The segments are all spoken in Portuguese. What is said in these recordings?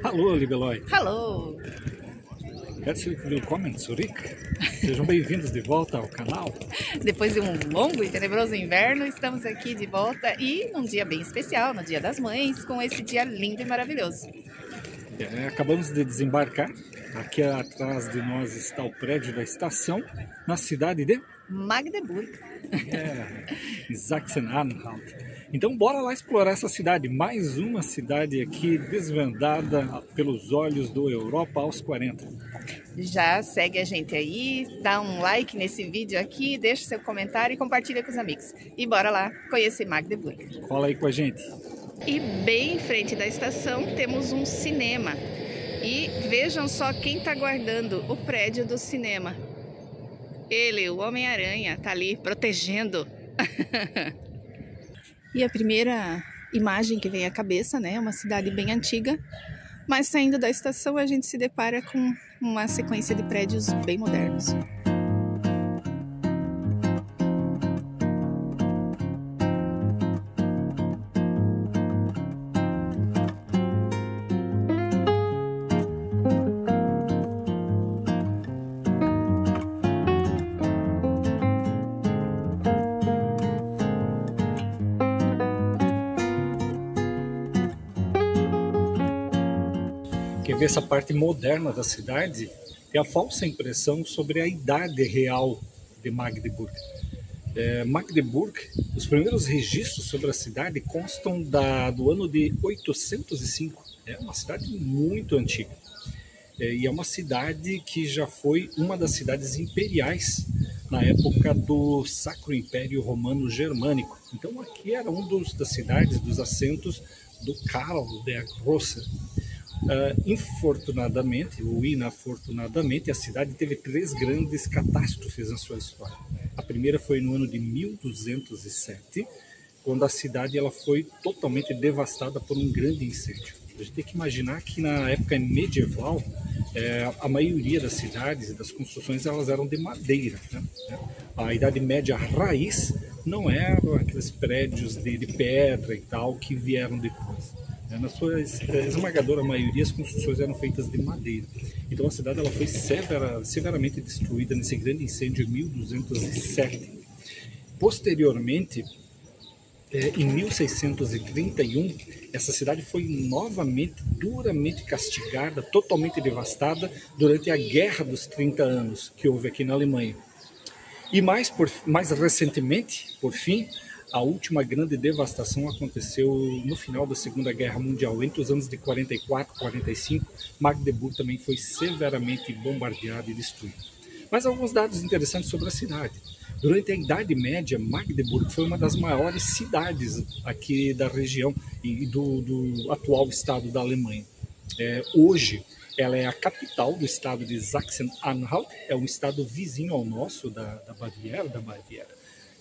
Hallo, liebe Leute. Hallo! Herzlich willkommen zurück. Sejam bem-vindos de volta ao canal. Depois de um longo e tenebroso inverno, estamos aqui de volta e num dia bem especial, no Dia das Mães, com esse dia lindo e maravilhoso. Acabamos de desembarcar. Aqui atrás de nós está o prédio da estação, na cidade de Magdeburg. em Sachsen-Anhalt. Então bora lá explorar essa cidade, mais uma cidade aqui desvendada pelos olhos do Europa aos 40. Já segue a gente aí, dá um like nesse vídeo aqui, deixa seu comentário e compartilha com os amigos. E bora lá conhecer Magdeburg. Cola aí com a gente. E bem em frente da estação temos um cinema. E vejam só quem está guardando o prédio do cinema. Ele, o Homem-Aranha, tá ali protegendo. E a primeira imagem que vem à cabeça, né? Uma cidade bem antiga, mas saindo da estação a gente se depara com uma sequência de prédios bem modernos. Quer ver essa parte moderna da cidade? Tem a falsa impressão sobre a idade real de Magdeburg. Magdeburg, os primeiros registros sobre a cidade constam do ano de 805. É uma cidade muito antiga. E é uma cidade que já foi uma das cidades imperiais na época do Sacro Império Romano Germânico. Então aqui era das cidades, dos assentos do Karl der Grosse. Infortunadamente, ou inafortunadamente, a cidade teve 3 grandes catástrofes na sua história. A primeira foi no ano de 1207, quando a cidade foi totalmente devastada por um grande incêndio. A gente tem que imaginar que na época medieval, a maioria das cidades e das construções eram de madeira, né? A Idade Média raiz não eram aqueles prédios de pedra e tal que vieram depois. Na sua esmagadora maioria, as construções eram feitas de madeira. Então a cidade foi severamente destruída nesse grande incêndio em 1207. Posteriormente, em 1631, essa cidade foi novamente duramente castigada, totalmente devastada durante a Guerra dos 30 Anos que houve aqui na Alemanha. E mais recentemente, por fim, a última grande devastação aconteceu no final da Segunda Guerra Mundial, entre os anos de 44 e 45. Magdeburg também foi severamente bombardeada e destruída. Mas alguns dados interessantes sobre a cidade. Durante a Idade Média, Magdeburg foi uma das maiores cidades aqui da região e do atual estado da Alemanha. Hoje, ela é a capital do estado de Sachsen-Anhalt, é um estado vizinho ao nosso, da Baviera,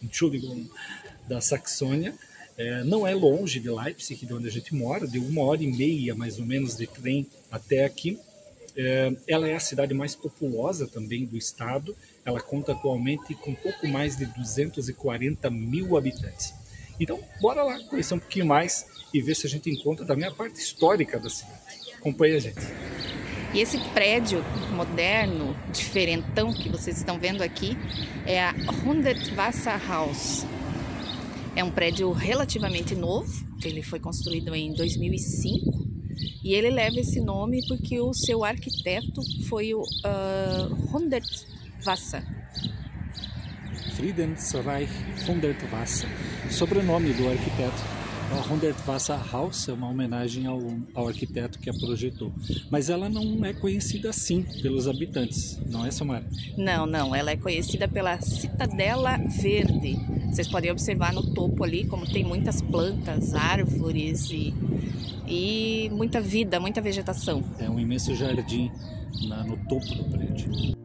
Entschuldigung, da Saxônia. Não é longe de Leipzig, de onde a gente mora, de 1h30 mais ou menos de trem até aqui. Ela é a cidade mais populosa também do estado. Ela conta atualmente com pouco mais de 240 mil habitantes. Então, bora lá conhecer um pouquinho mais e ver se a gente encontra também a parte histórica da cidade. Acompanhe a gente. E esse prédio moderno, diferentão que vocês estão vendo aqui, é a Hundertwasserhaus. É um prédio relativamente novo, ele foi construído em 2005 e ele leva esse nome porque o seu arquiteto foi o Hundertwasser. Friedensreich Hundertwasser, sobrenome do arquiteto. A Hundertwasserhaus é uma homenagem ao arquiteto que a projetou. Mas ela não é conhecida assim pelos habitantes, não é, Samara? Não, ela é conhecida pela Citadela Verde. Vocês podem observar no topo ali como tem muitas plantas, árvores e muita vida, muita vegetação. É um imenso jardim no topo do prédio.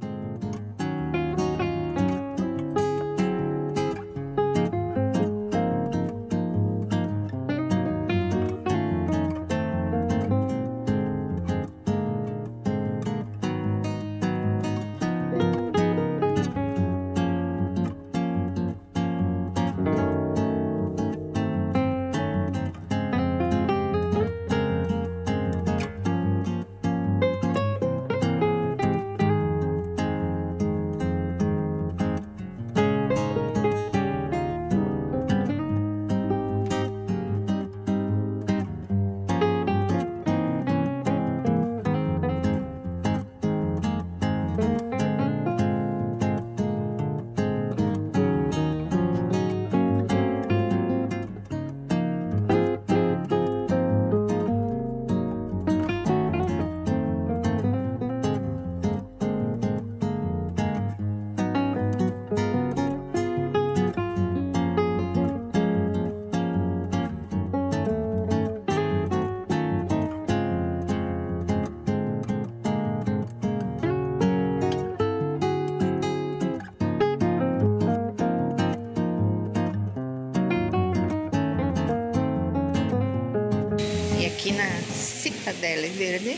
Cittadella Verde.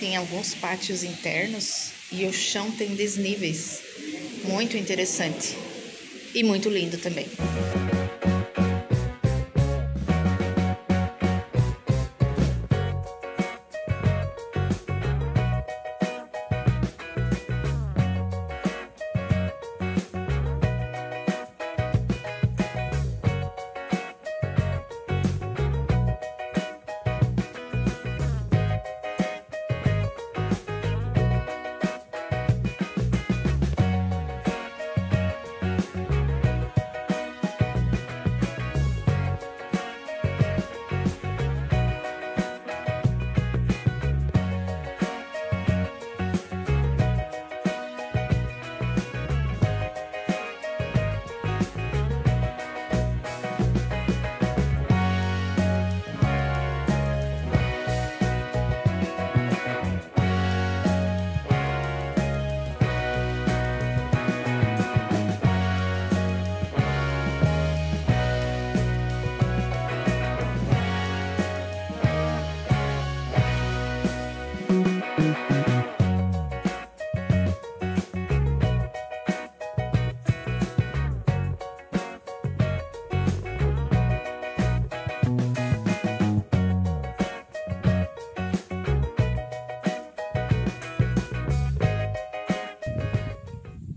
Tem alguns pátios internos e o chão tem desníveis. Muito interessante e muito lindo também.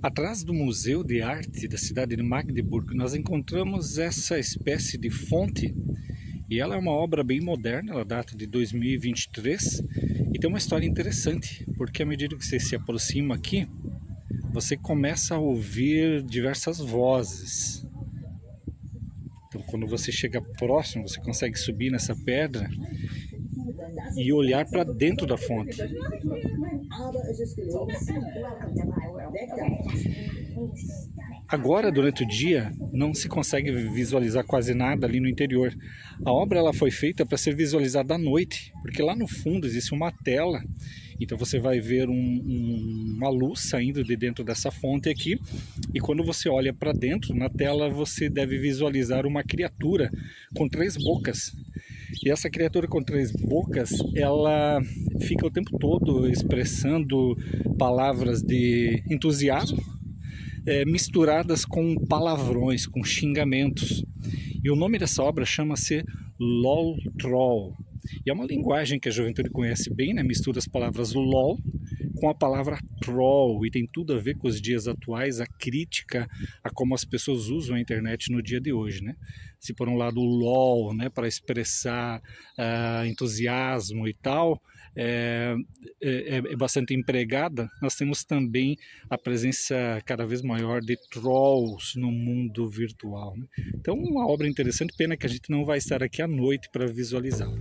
Atrás do Museu de Arte da cidade de Magdeburgo, nós encontramos essa espécie de fonte, e ela é uma obra bem moderna, ela data de 2023, e tem uma história interessante, porque à medida que você se aproxima aqui, você começa a ouvir diversas vozes. Então, quando você chega próximo, você consegue subir nessa pedra e olhar para dentro da fonte. Agora, durante o dia, não se consegue visualizar quase nada ali no interior. A obra ela foi feita para ser visualizada à noite, porque lá no fundo existe uma tela. Então você vai ver uma luz saindo de dentro dessa fonte aqui, e quando você olha para dentro, na tela você deve visualizar uma criatura com 3 bocas. E essa criatura com 3 bocas, ela fica o tempo todo expressando palavras de entusiasmo, misturadas com palavrões, com xingamentos. E o nome dessa obra chama-se LOL Troll. E é uma linguagem que a juventude conhece bem, né? Mistura as palavras LOL com a palavra troll, e tem tudo a ver com os dias atuais, a crítica a como as pessoas usam a internet no dia de hoje, né? Se por um lado o LOL, né, para expressar entusiasmo e tal, é bastante empregada, nós temos também a presença cada vez maior de trolls no mundo virtual, né? Então, uma obra interessante, pena que a gente não vai estar aqui à noite para visualizá-la.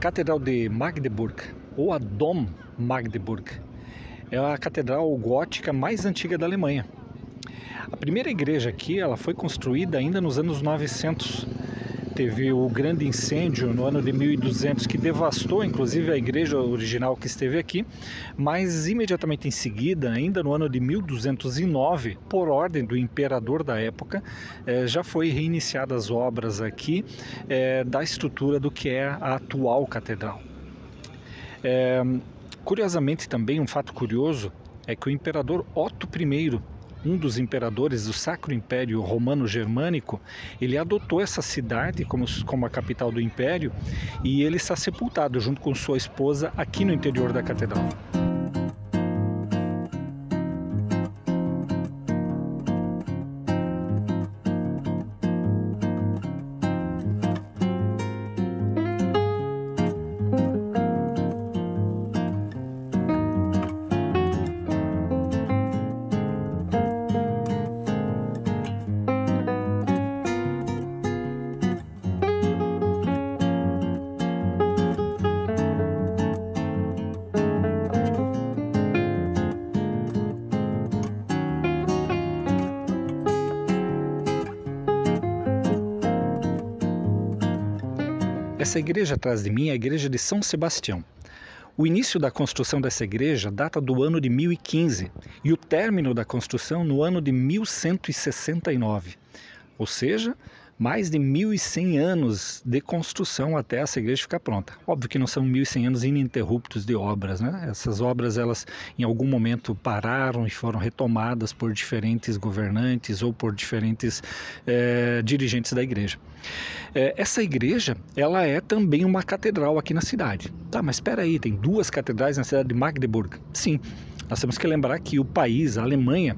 Catedral de Magdeburg, ou a Dom Magdeburg, é a catedral gótica mais antiga da Alemanha. A primeira igreja aqui ela foi construída ainda nos anos 900. Teve o grande incêndio no ano de 1200 que devastou inclusive a igreja original que esteve aqui, mas imediatamente em seguida, ainda no ano de 1209, por ordem do imperador da época, já foi reiniciadas as obras aqui da estrutura do que é a atual catedral. Curiosamente também, um fato curioso é que o imperador Otto I, um dos imperadores do Sacro Império Romano-Germânico, ele adotou essa cidade como a capital do império e ele está sepultado junto com sua esposa aqui no interior da catedral. Essa igreja atrás de mim é a igreja de São Sebastião. O início da construção dessa igreja data do ano de 1015 e o término da construção no ano de 1169, ou seja, mais de 1100 anos de construção até essa igreja ficar pronta. Óbvio que não são 1100 anos ininterruptos de obras, né? Essas obras, elas em algum momento pararam e foram retomadas por diferentes governantes ou por diferentes dirigentes da igreja. Essa igreja, ela é também uma catedral aqui na cidade. Tá, mas espera aí, tem duas catedrais na cidade de Magdeburg? Sim. Nós temos que lembrar que o país, a Alemanha,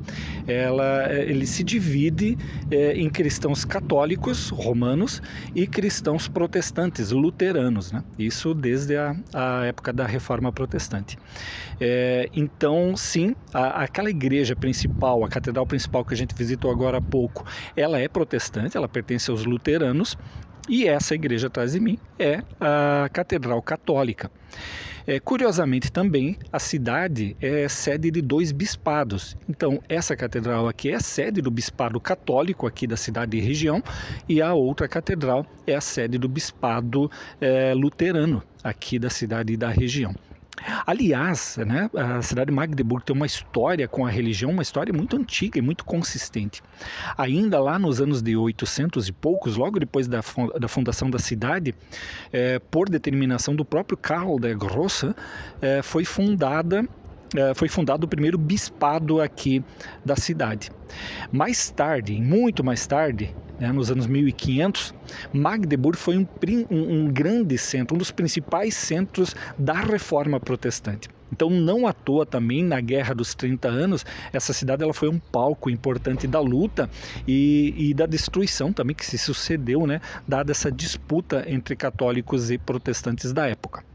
ele se divide em cristãos católicos, romanos, e cristãos protestantes, luteranos, né? Isso desde a época da Reforma Protestante. Então, sim, aquela igreja principal, a catedral principal que a gente visitou agora há pouco, ela é protestante, ela pertence aos luteranos, e essa igreja atrás de mim é a Catedral Católica. Curiosamente também, a cidade é sede de 2 bispados. Então, essa catedral aqui é a sede do bispado católico aqui da cidade e região, e a outra catedral é a sede do bispado luterano aqui da cidade e da região. Aliás, né, a cidade de Magdeburg tem uma história com a religião, uma história muito antiga e muito consistente. Ainda lá nos anos de 800 e poucos, logo depois da fundação da cidade, por determinação do próprio Karl der Grosse, foi fundado o primeiro bispado aqui da cidade. Mais tarde, muito mais tarde, nos anos 1500, Magdeburg foi um grande centro, um dos principais centros da Reforma Protestante. Então, não à toa também, na Guerra dos 30 Anos, essa cidade ela foi um palco importante da luta e da destruição também que se sucedeu, né, dada essa disputa entre católicos e protestantes da época.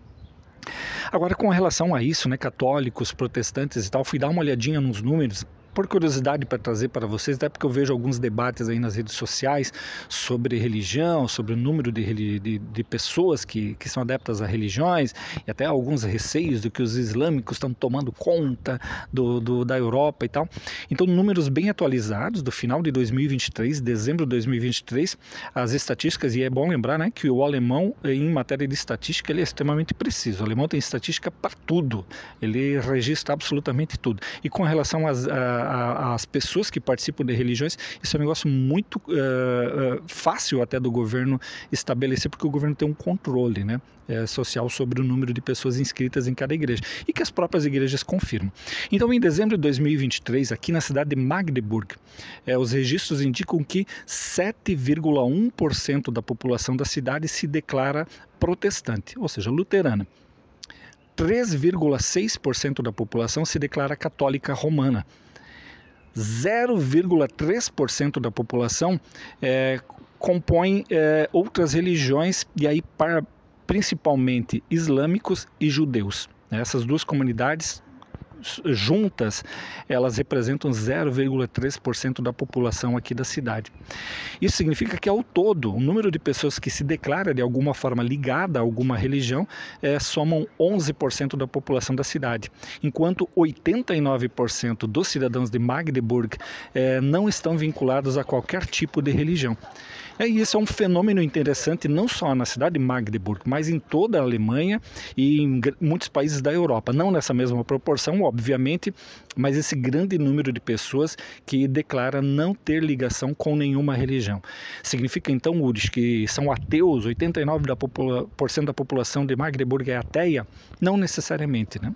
Agora, com relação a isso, né, católicos, protestantes e tal, fui dar uma olhadinha nos números, por curiosidade para trazer para vocês, até porque eu vejo alguns debates aí nas redes sociais sobre religião, sobre o número de pessoas que são adeptas a religiões, e até alguns receios de que os islâmicos estão tomando conta da Europa e tal. Então, números bem atualizados do final de 2023, dezembro de 2023, as estatísticas, e é bom lembrar, né, que o alemão, em matéria de estatística, ele é extremamente preciso. O alemão tem estatística para tudo, ele registra absolutamente tudo. E com relação às pessoas que participam de religiões, isso é um negócio muito fácil até do governo estabelecer, porque o governo tem um controle, né, social sobre o número de pessoas inscritas em cada igreja, e que as próprias igrejas confirmam. Então, em dezembro de 2023, aqui na cidade de Magdeburg, os registros indicam que 7,1% da população da cidade se declara protestante, ou seja, luterana. 3,6% da população se declara católica romana. 0,3% da população compõe outras religiões, e aí principalmente islâmicos e judeus. Essas duas comunidades juntas, elas representam 0,3% da população aqui da cidade. Isso significa que, ao todo, o número de pessoas que se declara de alguma forma ligada a alguma religião somam 11% da população da cidade, enquanto 89% dos cidadãos de Magdeburg não estão vinculados a qualquer tipo de religião. E isso é um fenômeno interessante não só na cidade de Magdeburg, mas em toda a Alemanha e em muitos países da Europa. Não nessa mesma proporção, obviamente, mas esse grande número de pessoas que declara não ter ligação com nenhuma religião. Significa então, Ulrich, que são ateus, 89% da população de Magdeburg é ateia? Não necessariamente, né?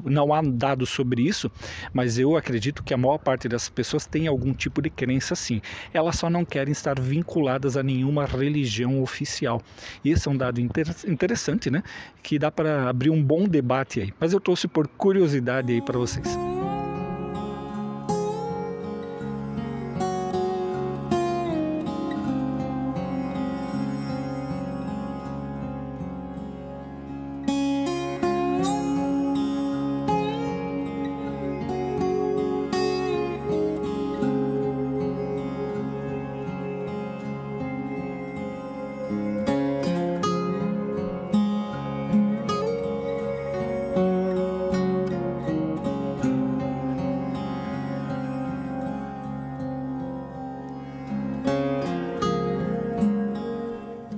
Não há dados sobre isso, mas eu acredito que a maior parte das pessoas tem algum tipo de crença sim. Elas só não querem estar vinculadas a nenhuma religião oficial. E esse é um dado interessante, né? Que dá para abrir um bom debate aí. Mas eu trouxe por curiosidade aí para vocês.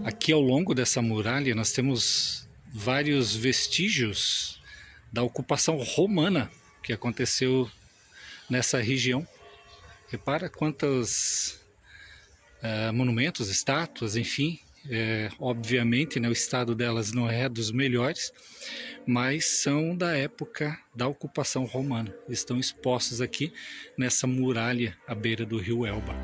Aqui ao longo dessa muralha nós temos vários vestígios da ocupação romana que aconteceu nessa região. Repara quantos monumentos, estátuas, enfim. Obviamente, né, o estado delas não é dos melhores, mas são da época da ocupação romana. Estão expostos aqui nessa muralha à beira do rio Elba.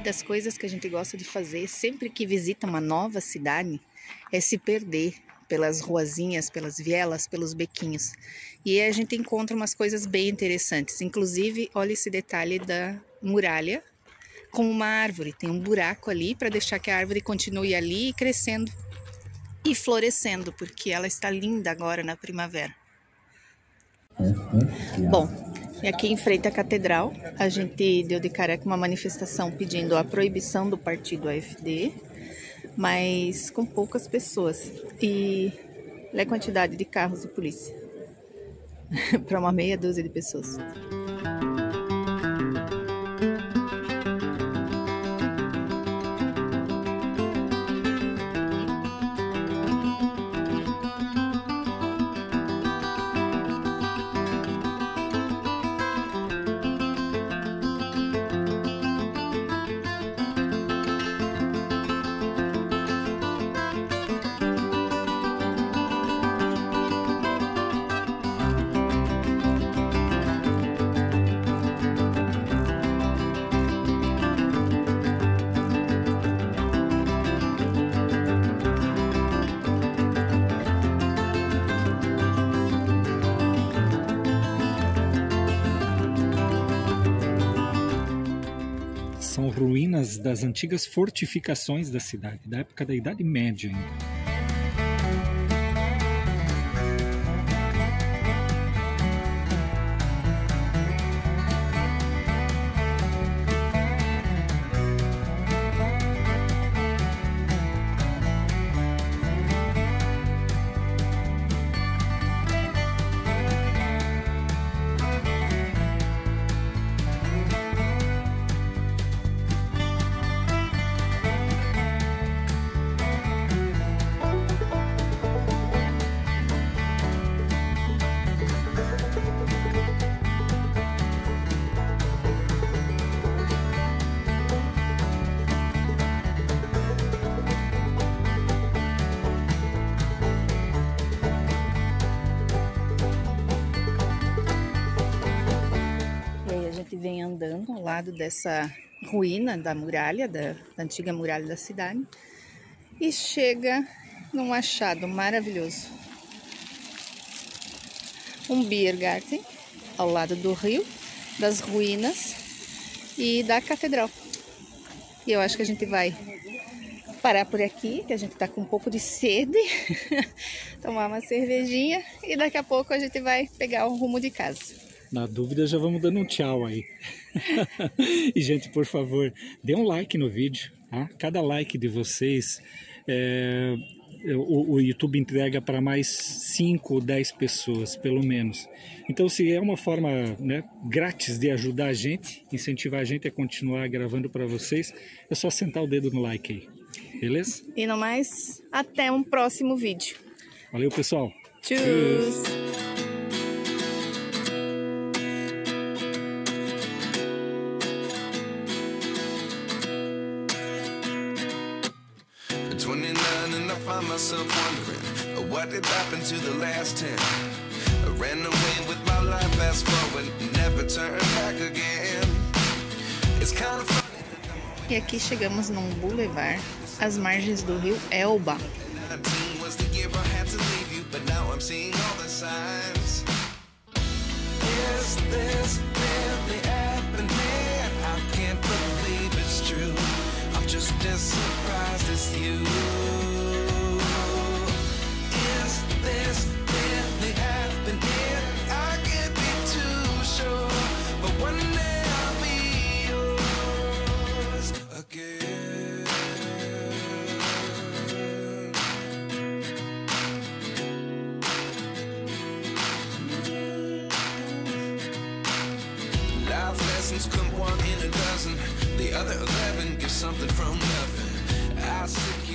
Das coisas que a gente gosta de fazer sempre que visita uma nova cidade é se perder pelas ruazinhas, pelas vielas, pelos bequinhos. E aí a gente encontra umas coisas bem interessantes. Inclusive, olha esse detalhe da muralha com uma árvore. Tem um buraco ali para deixar que a árvore continue ali crescendo e florescendo, porque ela está linda agora na primavera. Bom, e aqui em frente à catedral, a gente deu de cara com uma manifestação pedindo a proibição do partido AfD, mas com poucas pessoas. E olha a quantidade de carros de polícia para uma meia dúzia de pessoas. São ruínas das antigas fortificações da cidade, da época da Idade Média ainda. andando ao lado dessa ruína da muralha, da antiga muralha da cidade, e chega num achado maravilhoso. Um Biergarten ao lado do rio, das ruínas e da catedral. E eu acho que a gente vai parar por aqui, que a gente tá com um pouco de sede, tomar uma cervejinha e daqui a pouco a gente vai pegar o rumo de casa. Na dúvida, já vamos dando um tchau aí. E, gente, por favor, dê um like no vídeo. Tá? Cada like de vocês, o YouTube entrega para mais 5 ou 10 pessoas, pelo menos. Então, se é uma forma, né, grátis de ajudar a gente, incentivar a gente a continuar gravando para vocês, é só sentar o dedo no like aí. Beleza? E no mais, até um próximo vídeo. Valeu, pessoal. Tchau! Myself wondering what did happen to the last 10. I ran away with my life, fast forward, never turn back again. It's kind of funny. E aqui chegamos num boulevard às margens do rio Elba. Was the year I had to leave you, but now I'm seeing all the signs. Is this really happening? I can't believe it's true. I'm just as surprised as you. This really happening? I can't be too sure, but one day I'll be yours again. Life lessons come 1 in a dozen. The other 11 get something from nothing. I sit